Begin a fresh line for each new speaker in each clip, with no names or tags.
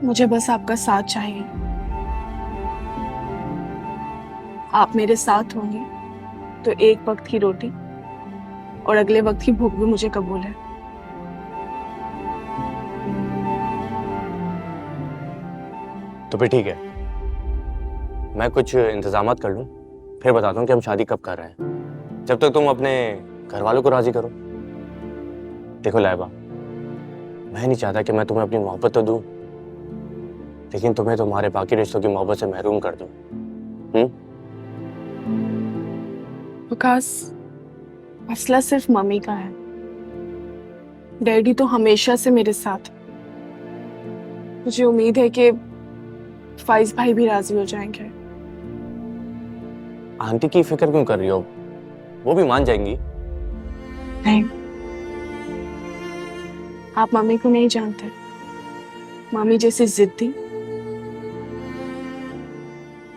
मुझे बस आपका साथ चाहिए। आप मेरे साथ होंगे तो एक वक्त की रोटी और अगले वक्त की भूख भी मुझे कबूल है।
तो फिर ठीक है, मैं कुछ इंतजामात कर लूँ, फिर बताता हूँ कि हम शादी कब कर रहे हैं। जब तक तुम अपने घर वालों को राजी करो। देखो लाइबा, मैं नहीं चाहता कि मैं तुम्हें अपनी मोहब्बत तो दूं, लेकिन तुम्हें तुम्हारे बाकी रिश्तों की मोहब्बत से महरूम कर दूं।
विकास, मसला सिर्फ मम्मी का है। डैडी तो हमेशा से मेरे साथ हैं। मुझे उम्मीद है कि फाइज भाई भी राजी हो जाएंगे।
आंटी की फिक्र क्यों कर रही हो? वो भी मान जाएंगी।
नहीं, आप मम्मी को नहीं जानते। मम्मी जैसी जिद्दी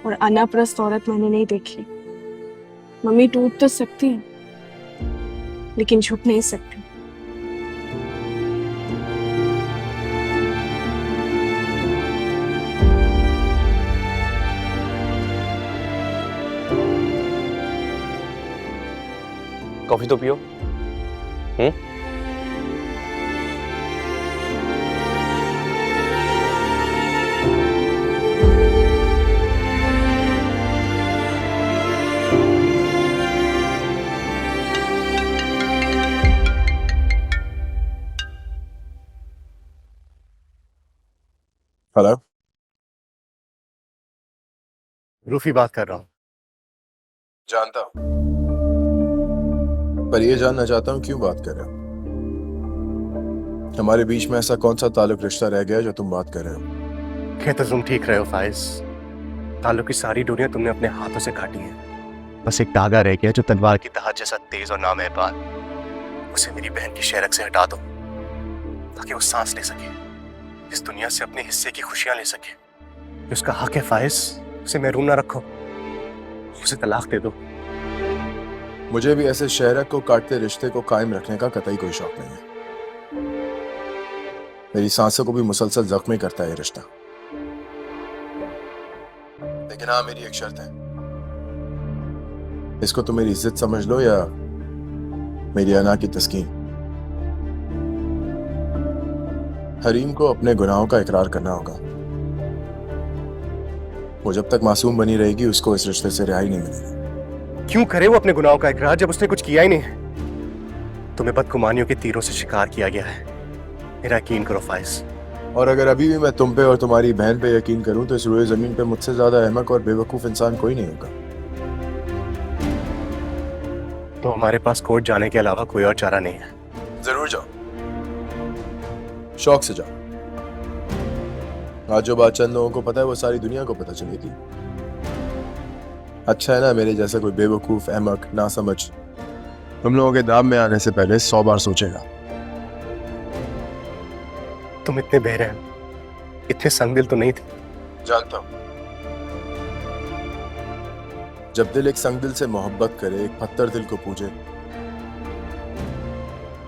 और अनाप्रस्त औरत मैंने नहीं देखी। मम्मी टूट तो सकती है, लेकिन झुक नहीं सकती।
कॉफी तो पियो।
हेलो।
रूफी बात कर रहा हूँ।
जानता हूँ, पर ये जानना चाहता हूँ क्यों बात कर रहे हो। हमारे बीच में ऐसा कौन सा ताल्लुक रिश्ता रह गया जो तुम बात कर रहे हो।
क्या तो तुम ठीक रहे हो फाइज? ताल्लुक की सारी डोरियां तुमने अपने हाथों से काटी हैं। बस एक धागा रह गया जो तलवार की धार जैसा तेज और नामहरबान। उसे मेरी बहन की शेरक से हटा दो ताकि वो सांस ले सके, इस दुनिया से अपने हिस्से की खुशियां ले सके। ये उसका हक है फाइज, उसे महरूम ना रखो, उसे तलाक दे दो।
मुझे भी ऐसे शहरक को काटते रिश्ते को कायम रखने का कतई कोई शौक नहीं है। मेरी सांसों को भी मुसलसल जख्मी करता है ये रिश्ता। लेकिन हाँ, मेरी एक शर्त है। इसको तुम मेरी इज्जत समझ लो या मेरी अना की तस्कीन। हरीम को अपने गुनाहों का इकरार करना होगा। वो जब तक मासूम बनी रहेगी उसको इस रिश्ते से रिहाई नहीं मिलेगी।
क्यों करे वो अपने गुनाहों का इकरार जब उसने कुछ किया ही नहीं है? तुम्हें बदगुमानियों के तीरों से शिकार किया गया है, मेरा यकीन करो फाइज।
और अगर अभी भी मैं तुम पे और तुम्हारी बहन पे यकीन करूं तो इस रोए जमीन पे मुझसे ज्यादा अहमक और बेवकूफ इंसान कोई नहीं होगा।
तो हमारे पास कोर्ट जाने के अलावा कोई और चारा नहीं है।
जरूर जाओ, शौक से जाओ। आज जो बात चंद लोगों को पता है वो सारी दुनिया को पता चलेगी। अच्छा है ना, मेरे जैसा कोई बेवकूफ अहमक ना समझ तुम लोगों के दाम में आने से पहले 100 बार सोचेगा।
तुम इतने बेरहम, इतने संगदिल तो नहीं थे।
जानता हूं, जब दिल एक संगदिल से मोहब्बत करे, एक पत्थर दिल को पूजे,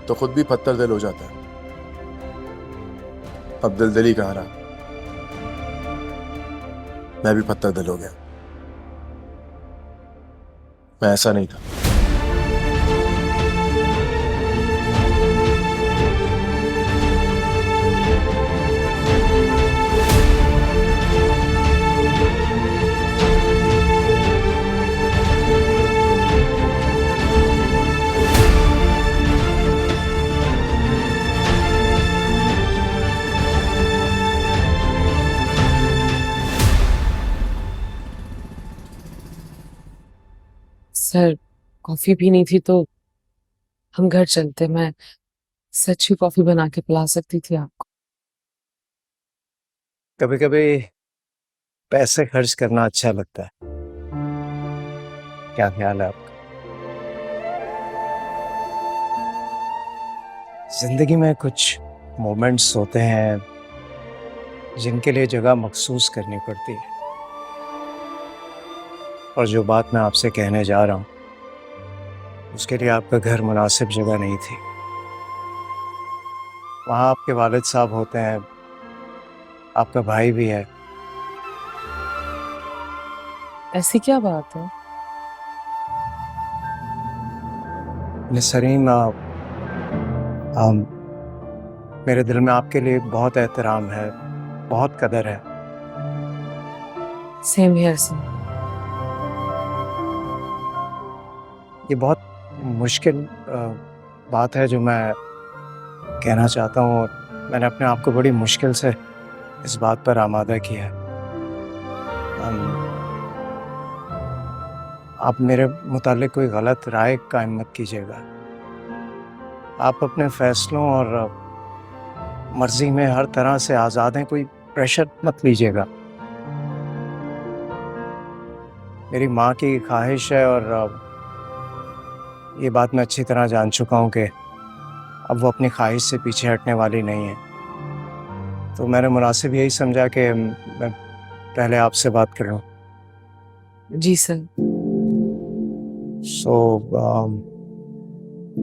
तो खुद भी पत्थर दिल हो जाता है। अब दिल दिल ही कहाँ रहा, मैं भी पत्थर दिल हो गया। मैं ऐसा नहीं था।
सर, कॉफी पीनी थी तो हम घर चलते। मैं सच्ची कॉफी बना के पिला सकती थी आपको।
कभी कभी पैसे खर्च करना अच्छा लगता है। क्या ख्याल है आपका? जिंदगी में कुछ मोमेंट्स होते हैं जिनके लिए जगह मखसूस करनी पड़ती है, और जो बात मैं आपसे कहने जा रहा हूँ उसके लिए आपका घर मुनासिब जगह नहीं थी। वहाँ आपके वालिद साहब होते हैं,
आपका भाई भी है।
ऐसी क्या बात है?
नसरीन, मेरे दिल में आपके लिए बहुत एहतराम है, बहुत कदर है।
Same here sir.
ये बहुत मुश्किल बात है जो मैं कहना चाहता हूँ, और मैंने अपने आप को बड़ी मुश्किल से इस बात पर आमादा किया है। आप मेरे मुतालिक कोई गलत राय कायम मत कीजिएगा। आप अपने फैसलों और मर्जी में हर तरह से आज़ाद हैं, कोई प्रेशर मत लीजिएगा। मेरी माँ की ख्वाहिश है, और ये बात मैं अच्छी तरह जान चुका हूँ कि अब वो अपनी ख्वाहिश से पीछे हटने वाली नहीं है। तो मैंने मुनासिब यही समझा कि मैं पहले आपसे बात कर लूँ।
जी सर।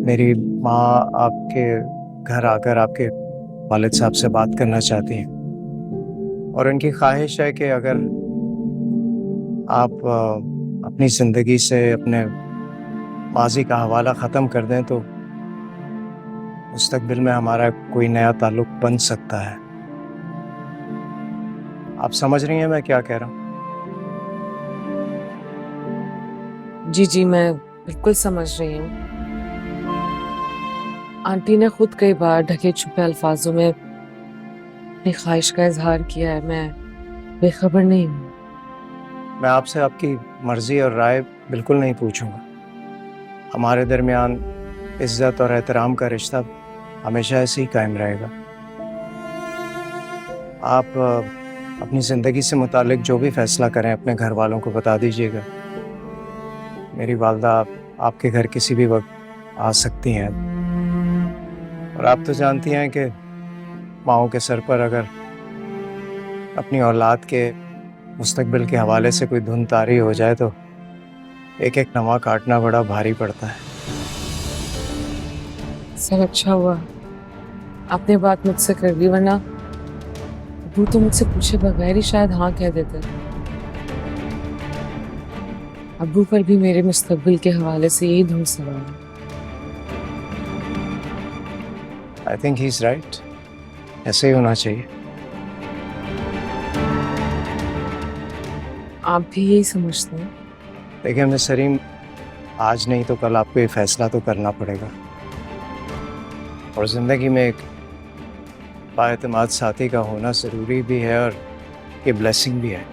मेरी माँ आपके घर आकर आपके वालिद साहब से बात करना चाहती हैं, और उनकी ख्वाहिश है कि अगर आप अपनी ज़िंदगी से अपने माजी का हवाला ख़त्म कर दें तो मुस्तकबिल में हमारा कोई नया ताल्लुक़ बन सकता है। आप समझ रही हैं मैं क्या कह रहा हूँ?
जी जी, मैं बिल्कुल समझ रही हूँ। आंटी ने खुद कई बार ढके छुपे अल्फाजों में अपनी ख्वाहिश का इजहार किया है। मैं बेखबर नहीं हूँ।
मैं आपसे आपकी मर्ज़ी और राय बिल्कुल नहीं पूछूंगा। हमारे दरमियान इज़्ज़त और एहतराम का रिश्ता हमेशा ऐसे ही कायम रहेगा। आप अपनी ज़िंदगी से मुतालिक जो भी फ़ैसला करें अपने घर वालों को बता दीजिएगा। मेरी वालदा आपके घर किसी भी वक्त आ सकती हैं, और आप तो जानती हैं कि माँओं के सर पर अगर अपनी औलाद के मुस्तकबिल के हवाले से कोई धुन तारी हो जाए तो एक एक नवा काटना बड़ा भारी पड़ता है।
सर अच्छा हुआ आपने बात मुझसे कर दी, वरना अबू तो मुझसे पूछे बगैर ही शायद हाँ कह देते। अबू पर भी मेरे मुस्तकबिल के हवाले से यही धुन सवार है।
I think he is right. ऐसे ही होना चाहिए।
आप भी यही समझते हैं?
देखिए मिस सरीम, आज नहीं तो कल आपको ये फ़ैसला तो करना पड़ेगा, और ज़िंदगी में एक बाएतमाद साथी का होना ज़रूरी भी है, और ये ब्लेसिंग भी है।